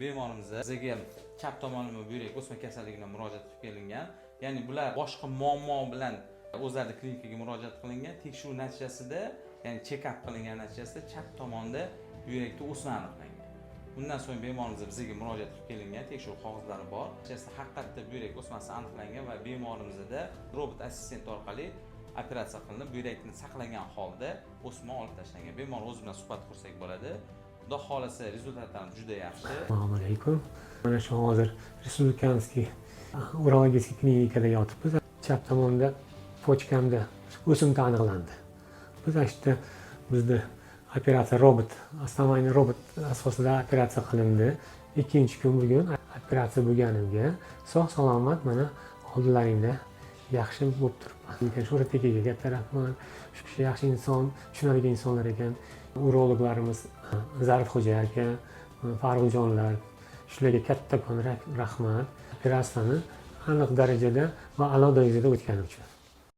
Bemorimizga bizga ham chap tomonlama buyrak o'sma kasalligidan murojaat qilib kelingan. Ya'ni bular boshqa muammo bilan o'zlari klinikaga murojaat qilingan. Tekshiruv natijasida, ya'ni check-up qilingan natijasida chap tomonda buyrakda o'sma aniqlangan. Bundan so'ng bemorimiz bizga murojaat qilib kelingan, tekshiruv qog'ozlari bor. Natijasida haqiqatda buyrak o'smasi aniqlangan va bemorimizda robot assistent orqali operatsiya qilinib, buyrakni saqlagan holda o'sma olib tashlangan. Bemor o'zi bilan suhbat qursak bo'ladi. Xudo xolasa rezultatlarimiz juda yaxshi. Assalomu alaykum. Mana shu hozir Respublikanskiy urologik klinikada yotibmiz. Chap tomonda pochkamda o'simta aniqlandi. Biz ashta bizda operatsiya robot, avtomatik robot asosida operatsiya qilindi. Ikkinchi kun bugun operatsiya bo'lganimga sog' salomat mana oldilaringda yaxshi bo'lib turibman. Sho'ratakiga katta rahmat. Shu kishi yaxshi inson, tushunadigan insonlar ekan. Urologlarimiz Zarifxo'ja aka, Farruxjonlar, shularga kattakon rahmat. Operatsiyani aniq darajada va a'lo darajada o'tgani uchun.